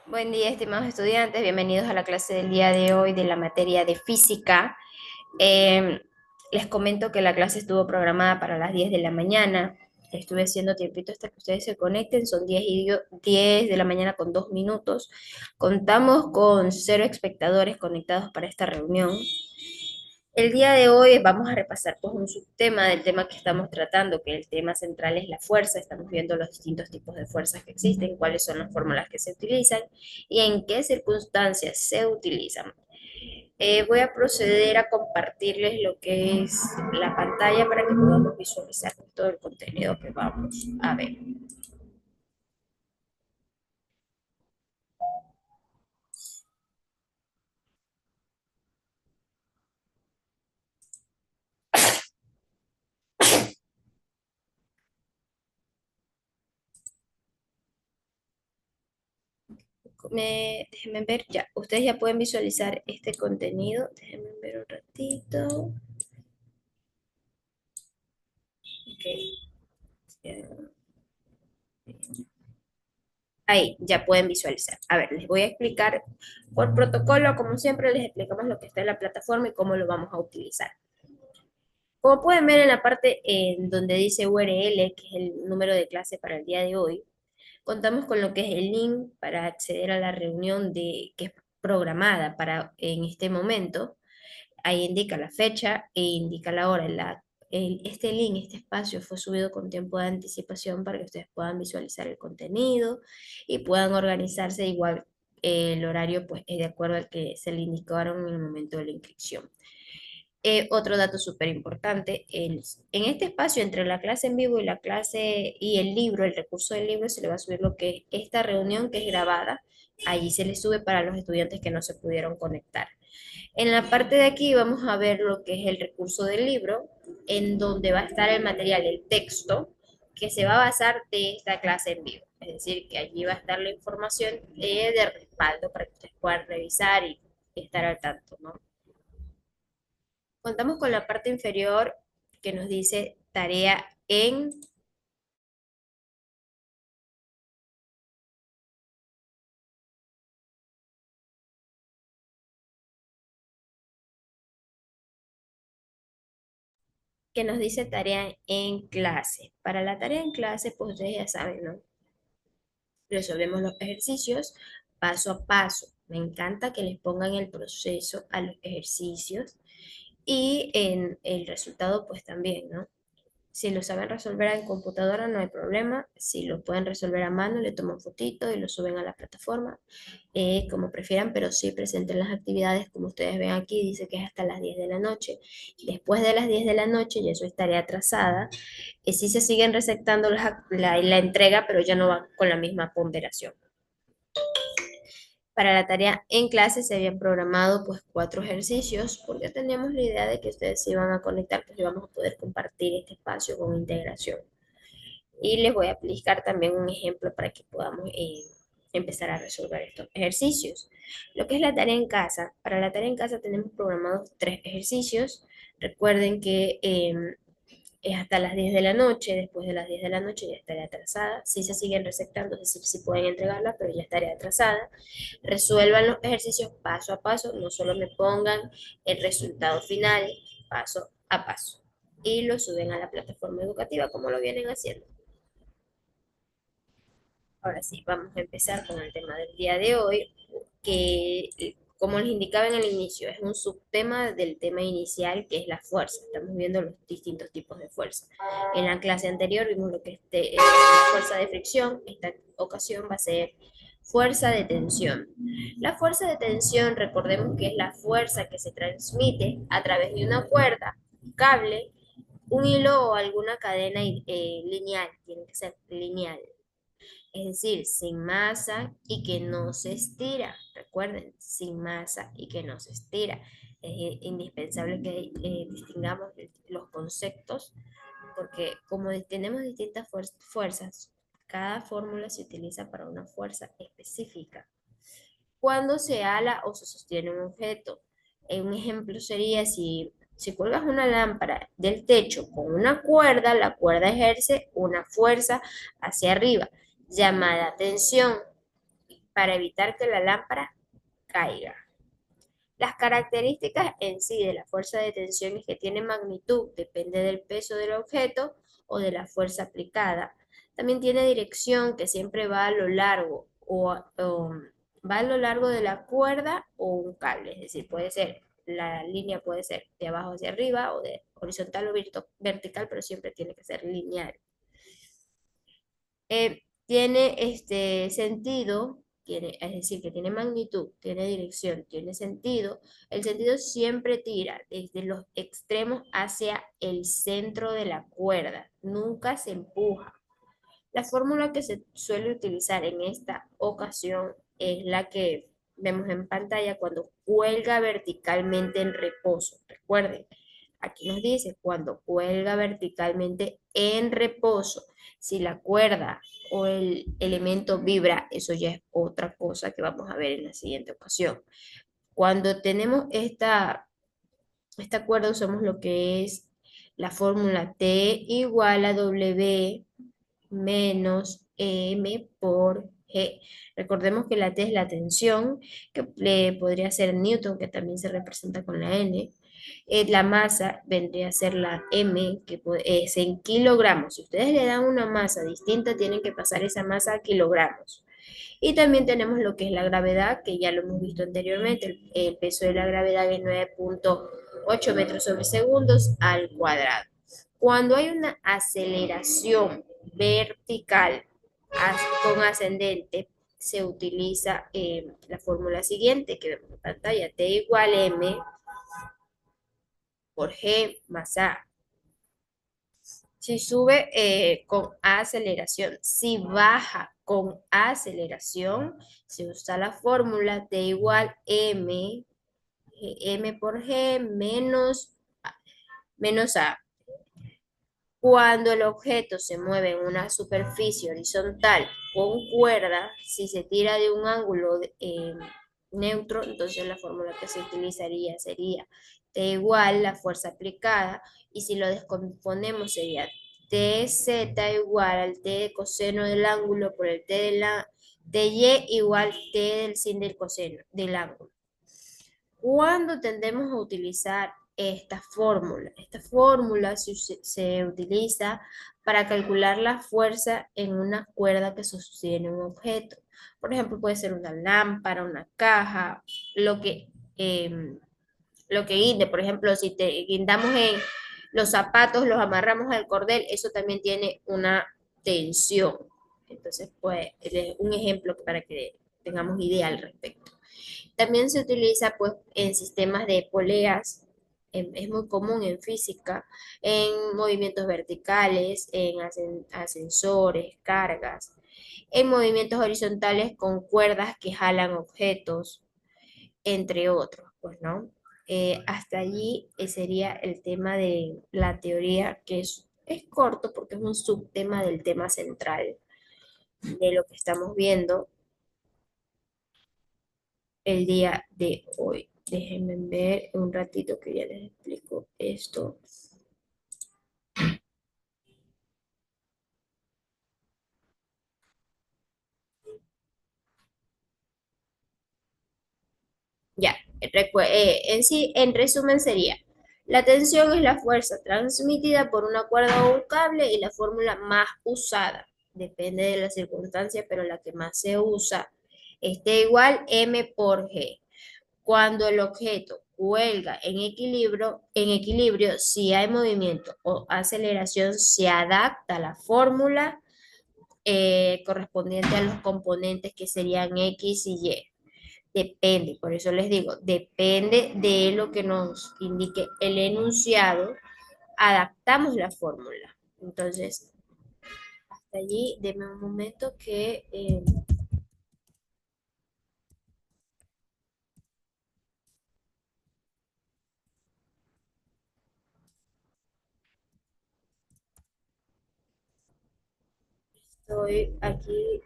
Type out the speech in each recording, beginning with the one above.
Buen día, estimados estudiantes. Bienvenidos a la clase del día de hoy de la materia de física. Eh, Les comento que la clase estuvo programada para las 10 de la mañana. Estuve haciendo tiempito hasta que ustedes se conecten. Son 10 de la mañana con 2 minutos. Contamos con 0 espectadores conectados para esta reunión. El día de hoy vamos a repasar pues un subtema del tema que estamos tratando, que el tema central es la fuerza. Estamos viendo los distintos tipos de fuerzas que existen, cuáles son las fórmulas que se utilizan y en qué circunstancias se utilizan. Voy a proceder a compartirles lo que es la pantalla para que podamos visualizar todo el contenido que vamos a ver. Déjenme ver, ya, ustedes ya pueden visualizar este contenido. Déjenme ver un ratito. Ok. Ahí ya pueden visualizar. A ver, les voy a explicar por protocolo, como siempre, les explicamos lo que está en la plataforma y cómo lo vamos a utilizar. Como pueden ver en la parte en donde dice URL, que es el número de clase para el día de hoy, contamos con lo que es el link para acceder a la reunión que es programada para en este momento. Ahí indica la fecha e indica la hora. Este link, este espacio fue subido con tiempo de anticipación para que ustedes puedan visualizar el contenido y puedan organizarse igual. El horario pues es de acuerdo al que se le indicaron en el momento de la inscripción. Otro dato súper importante, en este espacio entre la clase en vivo y la clase y el libro, el recurso del libro, se le va a subir lo que es esta reunión que es grabada. Allí se le sube para los estudiantes que no se pudieron conectar. En la parte de aquí vamos a ver lo que es el recurso del libro, en donde va a estar el material, el texto, que se va a basar de esta clase en vivo. Es decir, que allí va a estar la información de respaldo para que ustedes puedan revisar y estar al tanto, ¿no? Contamos con la parte inferior que nos dice tarea en, que nos dice tarea en clase. Para la tarea en clase, pues ustedes ya saben, ¿no? Resolvemos los ejercicios paso a paso. Me encanta que les pongan el proceso a los ejercicios y en el resultado pues también, ¿no? Si lo saben resolver en computadora no hay problema, si lo pueden resolver a mano le toman fotito y lo suben a la plataforma, como prefieran, pero sí presenten las actividades como ustedes ven aquí, dice que es hasta las 10 de la noche. Después de las 10 de la noche, ya eso es tarea atrasada, sí se siguen receptando la entrega, pero ya no va con la misma ponderación. Para la tarea en clase se habían programado pues 4 ejercicios porque teníamos la idea de que ustedes se iban a conectar, pues íbamos a poder compartir este espacio con integración. Y les voy a aplicar también un ejemplo para que podamos empezar a resolver estos ejercicios. Lo que es la tarea en casa, para la tarea en casa tenemos programados 3 ejercicios. Recuerden que es hasta las 10 de la noche, después de las 10 de la noche ya estaré atrasada. Si se siguen receptando, es decir, si pueden entregarla, pero ya estaré atrasada. Resuelvan los ejercicios paso a paso, no solo me pongan el resultado final paso a paso. Y lo suben a la plataforma educativa como lo vienen haciendo. Ahora sí, vamos a empezar con el tema del día de hoy, que como les indicaba en el inicio, es un subtema del tema inicial que es la fuerza. Estamos viendo los distintos tipos de fuerza. En la clase anterior vimos lo que es fuerza de fricción, esta ocasión va a ser fuerza de tensión. La fuerza de tensión, recordemos que es la fuerza que se transmite a través de una cuerda, un cable, un hilo o alguna cadena lineal, tiene que ser lineal, es decir, sin masa y que no se estira. Recuerden, sin masa y que no se estira. Es indispensable que distingamos los conceptos porque como tenemos distintas fuerzas, cada fórmula se utiliza para una fuerza específica. Cuando se ala o se sostiene un objeto, un ejemplo sería si cuelgas una lámpara del techo con una cuerda, la cuerda ejerce una fuerza hacia arriba llamada tensión. para evitar que la lámpara caiga. Las características en sí de la fuerza de tensión es que tiene magnitud, depende del peso del objeto o de la fuerza aplicada. También tiene dirección que siempre va a lo largo o va a lo largo de la cuerda o un cable, es decir, puede ser, la línea puede ser de abajo hacia arriba o de horizontal o vertical, pero siempre tiene que ser lineal. Tiene este sentido, es decir, que tiene magnitud, tiene dirección, tiene sentido. El sentido siempre tira desde los extremos hacia el centro de la cuerda, nunca se empuja. La fórmula que se suele utilizar en esta ocasión es la que vemos en pantalla cuando cuelga verticalmente en reposo. Recuerden, aquí nos dice cuando cuelga verticalmente en reposo. Si la cuerda o el elemento vibra, eso ya es otra cosa que vamos a ver en la siguiente ocasión. Cuando tenemos esta cuerda usamos lo que es la fórmula T igual a W menos M por G. Recordemos que la T es la tensión, que podría ser Newton, que también se representa con la N. La masa vendría a ser la M, que es en kilogramos. Si ustedes le dan una masa distinta, tienen que pasar esa masa a kilogramos. Y también tenemos lo que es la gravedad, que ya lo hemos visto anteriormente. El peso de la gravedad es 9,8 metros sobre segundos al cuadrado. Cuando hay una aceleración vertical con ascendente, se utiliza la fórmula siguiente que vemos en pantalla, T igual M por G más A. Si sube con aceleración, si baja con aceleración, se usa la fórmula T igual M por G menos A. Cuando el objeto se mueve en una superficie horizontal con cuerda, si se tira de un ángulo neutro, entonces la fórmula que se utilizaría sería T igual la fuerza aplicada, y si lo descomponemos sería TZ igual al T de coseno del ángulo por el T de la y igual T del sin del coseno del ángulo. ¿Cuándo tendemos a utilizar esta fórmula? Esta fórmula se utiliza para calcular la fuerza en una cuerda que sostiene un objeto. Por ejemplo, puede ser una lámpara, una caja, lo que guinde. Por ejemplo, si te guindamos en los zapatos, los amarramos al cordel, eso también tiene una tensión. Entonces, pues, es un ejemplo para que tengamos idea al respecto. También se utiliza pues en sistemas de poleas, es muy común en física, en movimientos verticales, en ascensores, cargas, en movimientos horizontales con cuerdas que jalan objetos, entre otros, pues, ¿no? Hasta allí sería el tema de la teoría, que es corto porque es un subtema del tema central de lo que estamos viendo el día de hoy. Déjenme ver un ratito que ya les explico esto. Ya, en sí, en resumen sería, la tensión es la fuerza transmitida por una cuerda o un cable y la fórmula más usada, depende de la circunstancia, pero la que más se usa, T igual M por G. Cuando el objeto cuelga en equilibrio, si hay movimiento o aceleración, se adapta la fórmula correspondiente a los componentes que serían X y Y. Depende, por eso les digo, depende de lo que nos indique el enunciado, adaptamos la fórmula. Entonces, hasta allí, denme un momento que estoy aquí.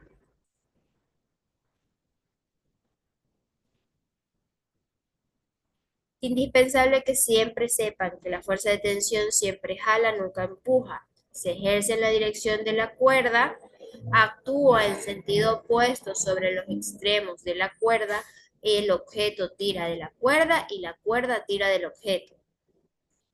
Indispensable que siempre sepan que la fuerza de tensión siempre jala, nunca empuja. Se ejerce en la dirección de la cuerda actúa en sentido opuesto sobre los extremos de la cuerda, el objeto tira de la cuerda y la cuerda tira del objeto.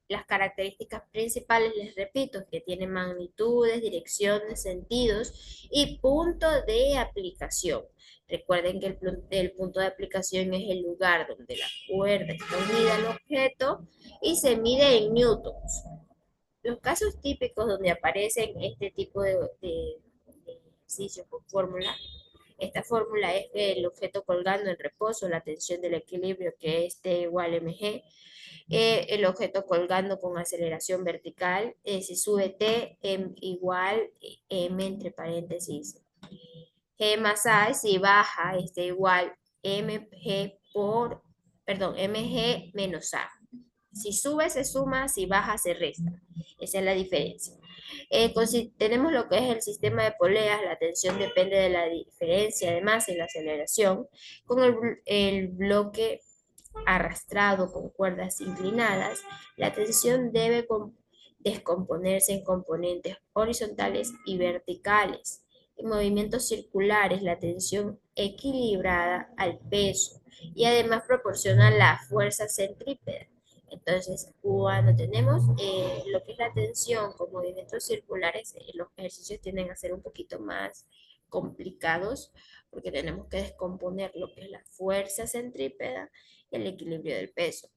Las características principales, les repito, que tienen magnitudes, direcciones, sentidos y punto de aplicación. Recuerden que el punto de aplicación es el lugar donde la cuerda está unida al objeto y se mide en newtons. Los casos típicos donde aparecen este tipo de ejercicios con fórmula, esta fórmula es el objeto colgando en reposo, la tensión del equilibrio que es T igual mg, el objeto colgando con aceleración vertical, si sube T igual M entre paréntesis G más A, si baja igual mg mg menos A. Si sube se suma, si baja se resta. Esa es la diferencia. Si tenemos lo que es el sistema de poleas, la tensión depende de la diferencia de masa y la aceleración. Con el bloque arrastrado con cuerdas inclinadas, la tensión debe descomponerse en componentes horizontales y verticales. En movimientos circulares, la tensión equilibrada al peso y además proporciona la fuerza centrípeta. Entonces, cuando tenemos lo que es la tensión con movimientos circulares, los ejercicios tienden a ser un poquito más complicados porque tenemos que descomponer lo que es la fuerza centrípeta y el equilibrio del peso.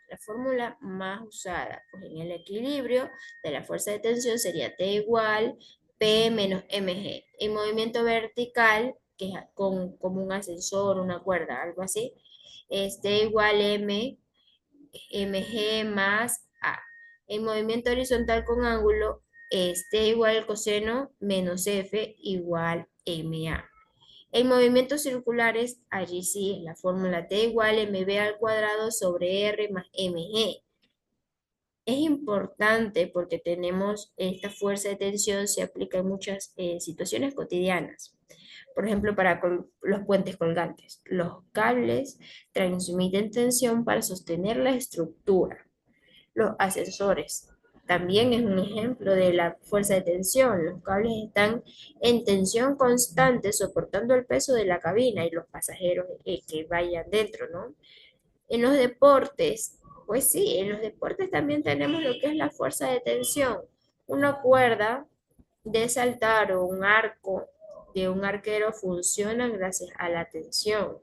La fórmula más usada pues, en el equilibrio de la fuerza de tensión sería T igual P menos mg. En movimiento vertical, que es como un ascensor, una cuerda, algo así, es T igual mg más A. En movimiento horizontal con ángulo, es T igual el coseno menos F igual ma. En movimientos circulares, allí sí es la fórmula T igual mv al cuadrado sobre R más mg. Es importante porque tenemos esta fuerza de tensión, se aplica en muchas situaciones cotidianas. Por ejemplo, para los puentes colgantes. Los cables transmiten tensión para sostener la estructura. Los ascensores también es un ejemplo de la fuerza de tensión. Los cables están en tensión constante soportando el peso de la cabina y los pasajeros que vayan dentro, ¿no? En los deportes, pues sí, en los deportes también tenemos lo que es la fuerza de tensión. Una cuerda de saltar o un arco de un arquero funciona gracias a la tensión.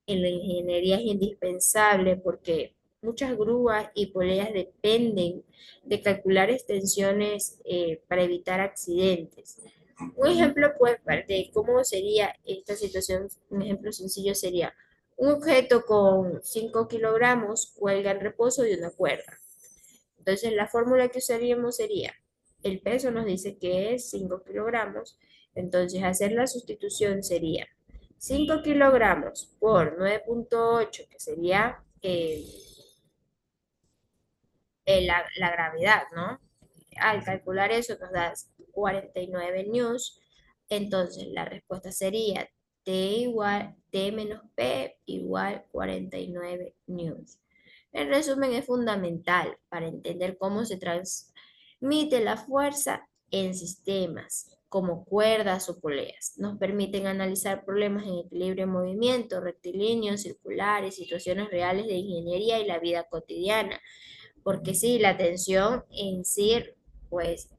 En la ingeniería es indispensable porque muchas grúas y poleas dependen de calcular extensiones para evitar accidentes. Un ejemplo, pues, de cómo sería esta situación, un ejemplo sencillo sería un objeto con 5 kilogramos cuelga en reposo de una cuerda. Entonces, la fórmula que usaríamos sería, el peso nos dice que es 5 kilogramos, entonces hacer la sustitución sería 5 kilogramos por 9,8, que sería la gravedad, ¿no? Al calcular eso nos da 49 newtons, entonces la respuesta sería T menos P igual 49 newtons. En resumen, es fundamental para entender cómo se transmite la fuerza en sistemas como cuerdas o poleas. Nos permiten analizar problemas en equilibrio en movimiento, rectilíneos, circulares, situaciones reales de ingeniería y la vida cotidiana. Porque sí, la tensión en sí, pues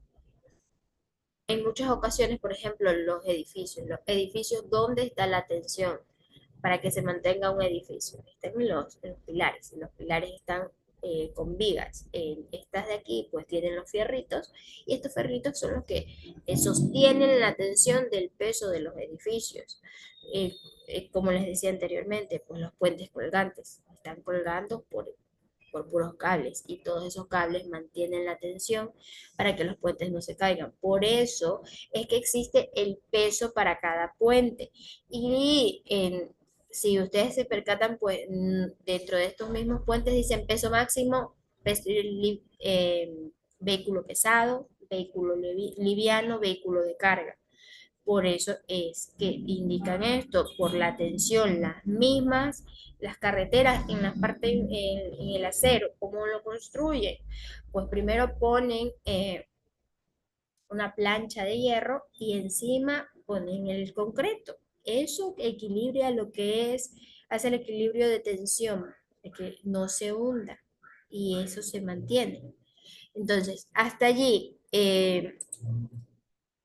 en muchas ocasiones, por ejemplo, los edificios, ¿dónde está la tensión para que se mantenga un edificio? Están en los pilares, y los pilares están con vigas. Estas de aquí, pues tienen los fierritos, y estos fierritos son los que sostienen la tensión del peso de los edificios. Eh, como les decía anteriormente, pues los puentes colgantes están colgando por puros cables y todos esos cables mantienen la tensión para que los puentes no se caigan. Por eso es que existe el peso para cada puente. Y si ustedes se percatan, pues dentro de estos mismos puentes dicen peso máximo, vehículo pesado, vehículo liviano, vehículo de carga. Por eso es que indican esto, por la tensión, las mismas, las carreteras en la parte, en el acero, ¿cómo lo construyen? Pues primero ponen una plancha de hierro y encima ponen el concreto. Eso equilibra lo que es, hace el equilibrio de tensión, de que no se hunda y eso se mantiene. Entonces, hasta allí,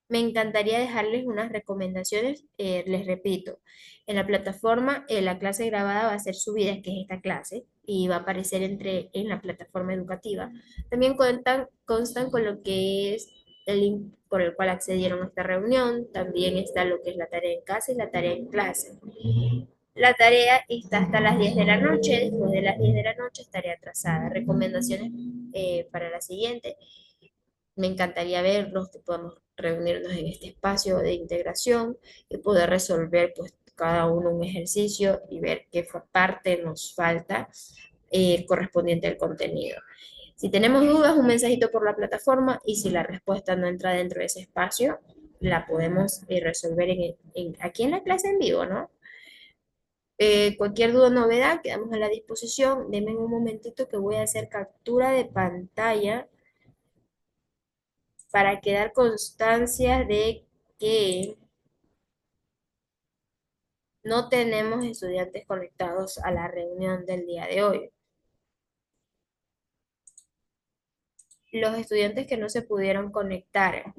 me encantaría dejarles unas recomendaciones. Les repito, en la plataforma, la clase grabada va a ser subida, que es esta clase, y va a aparecer en la plataforma educativa. También constan con lo que es el link por el cual accedieron a esta reunión. También está lo que es la tarea en casa y la tarea en clase. La tarea está hasta las 10 de la noche. Después de las 10 de la noche estaría atrasada. Recomendaciones para la siguiente. Me encantaría verlos, que podamos reunirnos en este espacio de integración y poder resolver pues cada uno un ejercicio y ver qué parte nos falta correspondiente al contenido. Si tenemos dudas, un mensajito por la plataforma y si la respuesta no entra dentro de ese espacio, la podemos resolver aquí en la clase en vivo, ¿no? Cualquier duda o novedad, quedamos a la disposición. Denme un momentito que voy a hacer captura de pantalla para quedar constancia de que no tenemos estudiantes conectados a la reunión del día de hoy. Los estudiantes que no se pudieron conectar,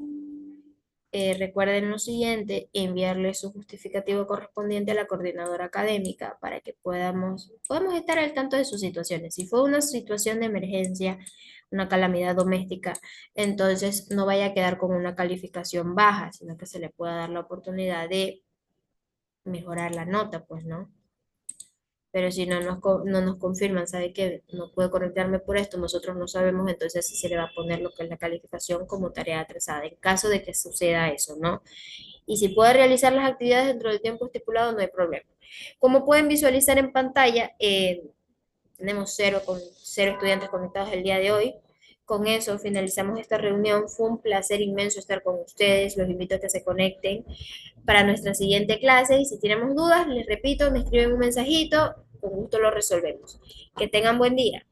recuerden lo siguiente, enviarle su justificativo correspondiente a la coordinadora académica para que podamos estar al tanto de sus situaciones. Si fue una situación de emergencia, una calamidad doméstica, entonces no vaya a quedar con una calificación baja, sino que se le pueda dar la oportunidad de mejorar la nota, pues, ¿no? Pero si no nos confirman, sabe que no puedo conectarme por esto, nosotros no sabemos, entonces sí se le va a poner lo que es la calificación como tarea atrasada, en caso de que suceda eso, ¿no? Y si puede realizar las actividades dentro del tiempo estipulado, no hay problema. Como pueden visualizar en pantalla, tenemos cero estudiantes conectados el día de hoy. Con eso finalizamos esta reunión. Fue un placer inmenso estar con ustedes. Los invito a que se conecten para nuestra siguiente clase y si tenemos dudas, les repito, me escriben un mensajito, con gusto lo resolvemos. Que tengan buen día.